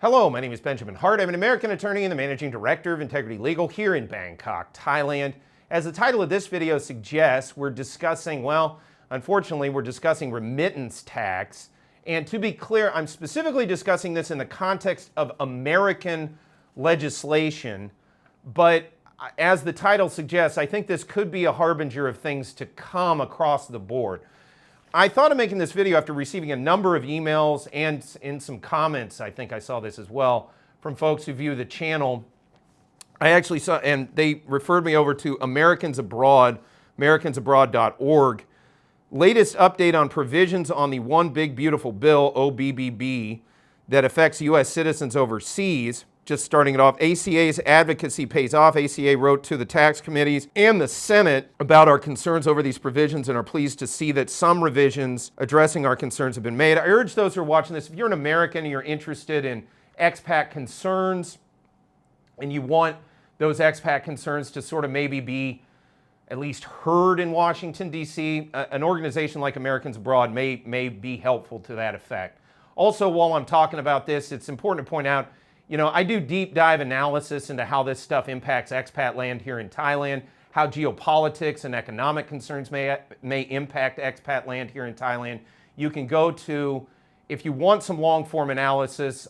Hello, my name is Benjamin Hart. I'm an American attorney and the Managing Director of Integrity Legal here in Bangkok, Thailand. As the title of this video suggests, we're discussing, unfortunately, we're discussing remittance tax. And to be clear, I'm specifically discussing this in the context of American legislation. But as the title suggests, I think this could be a harbinger of things to come across the board. I thought of making this video after receiving a number of emails and in some comments, I think I saw this as well, from folks who view the channel. I actually saw, and they referred me over to Americans Abroad, americansabroad.org. Latest update on provisions on the One Big Beautiful Bill, OBBB, that affects U.S. citizens overseas. Just starting it off, ACA's advocacy pays off. ACA wrote to the tax committees and the Senate about our concerns over these provisions and are pleased to see that some revisions addressing our concerns have been made. I urge those who are watching this, if you're an American and you're interested in expat concerns and you want those expat concerns to sort of maybe be at least heard in Washington, D.C., an organization like Americans Abroad may be helpful to that effect. Also, while I'm talking about this, it's important to point out, I do deep dive analysis into how this stuff impacts expat land here in Thailand, how geopolitics and economic concerns may impact expat land here in Thailand. You can go to, if you want some long form analysis,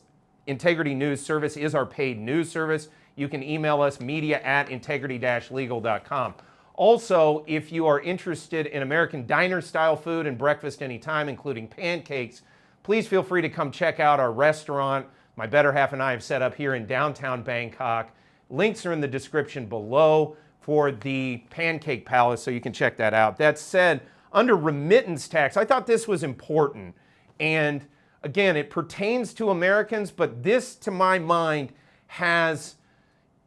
Integrity News Service is our paid news service. You can email us media@integrity-legal.com. Also, if you are interested in American diner style food and breakfast anytime, including pancakes, please feel free to come check out our restaurant my better half and I have set up here in downtown Bangkok. Links are in the description below for the Pancake Palace, so you can check that out. That said, under remittance tax, I thought this was important. And again, it pertains to Americans, but this, to my mind, has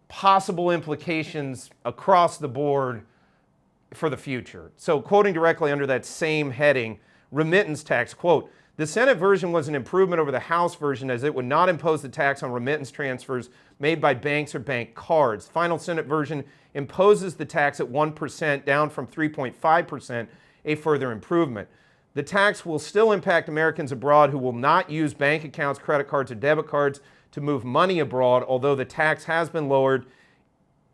possible implications across the board for the future. So quoting directly under that same heading, remittance tax, quote, "The Senate version was an improvement over the House version as it would not impose the tax on remittance transfers made by banks or bank cards. Final Senate version imposes the tax at 1%, down from 3.5%, a further improvement. The tax will still impact Americans abroad who will not use bank accounts, credit cards, or debit cards to move money abroad. Although the tax has been lowered,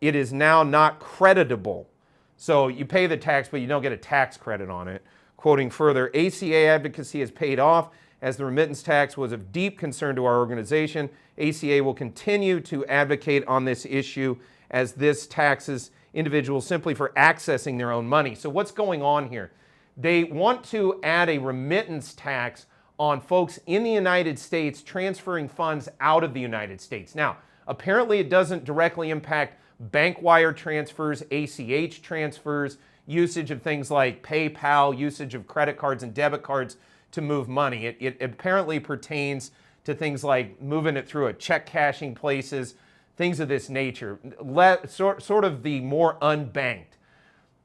it is now not creditable." So you pay the tax, but you don't get a tax credit on it. Quoting further, ACA advocacy has paid off as the remittance tax was of deep concern to our organization. ACA will continue to advocate on this issue as this taxes individuals simply for accessing their own money. So what's going on here? They want to add a remittance tax on folks in the United States transferring funds out of the United States. Now, apparently it doesn't directly impact bank wire transfers, ACH transfers, usage of things like PayPal, usage of credit cards and debit cards to move money. It apparently pertains to things like moving it through a check cashing places, things of this nature, sort of the more unbanked.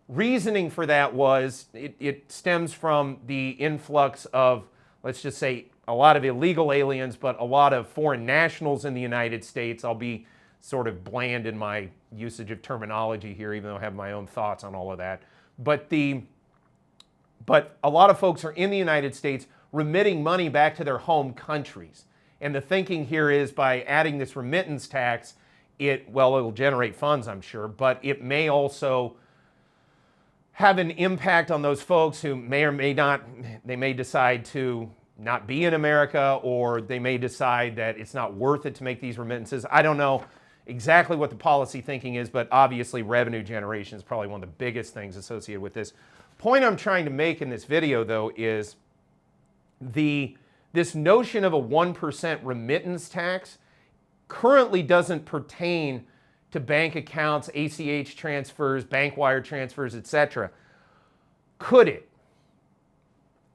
Reasoning for that was it stems from the influx of, let's just say, a lot of illegal aliens, but a lot of foreign nationals in the United States. I'll be sort of bland in my usage of terminology here, even though I have my own thoughts on all of that. But a lot of folks are in the United States remitting money back to their home countries. And the thinking here is by adding this remittance tax, it'll generate funds, I'm sure, but it may also have an impact on those folks who may or may not, they may decide to not be in America, or they may decide that it's not worth it to make these remittances. I don't know exactly what the policy thinking is, but obviously revenue generation is probably one of the biggest things associated with this. Point I'm trying to make in this video, though, is this notion of a 1% remittance tax currently doesn't pertain to bank accounts, ACH transfers, bank wire transfers, etc. Could it?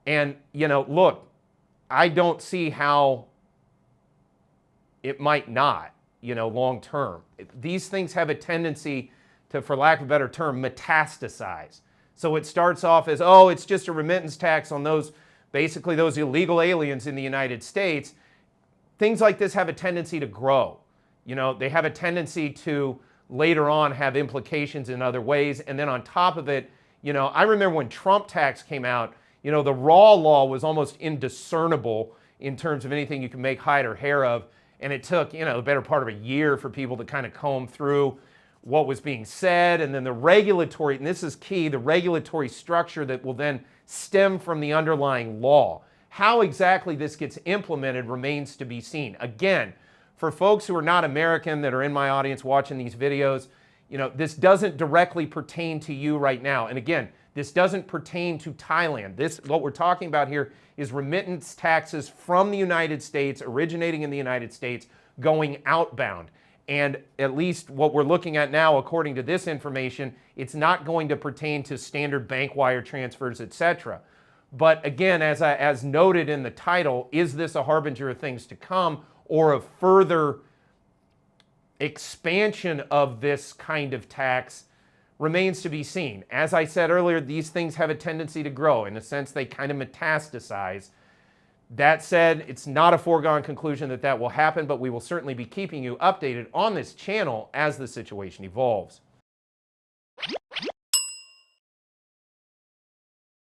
And, look, I don't see how it might not. Long term. These things have a tendency to, for lack of a better term, metastasize. So it starts off as, it's just a remittance tax on those illegal aliens in the United States. Things like this have a tendency to grow. They have a tendency to later on have implications in other ways. And then on top of it, I remember when Trump tax came out, the raw law was almost indiscernible in terms of anything you can make hide or hair of. and it took, the better part of a year for people to kind of comb through what was being said, and then the regulatory, and this is key, the regulatory structure that will then stem from the underlying law. How exactly this gets implemented remains to be seen. Again, for folks who are not American that are in my audience watching these videos, this doesn't directly pertain to you right now. And again, this doesn't pertain to Thailand. What we're talking about here is remittance taxes from the United States, originating in the United States, going outbound. And at least what we're looking at now, according to this information, it's not going to pertain to standard bank wire transfers, etc. But again, as noted in the title, is this a harbinger of things to come or a further expansion of this kind of tax? Remains to be seen. As I said earlier, these things have a tendency to grow. In a sense, they kind of metastasize. That said, it's not a foregone conclusion that will happen, but we will certainly be keeping you updated on this channel as the situation evolves.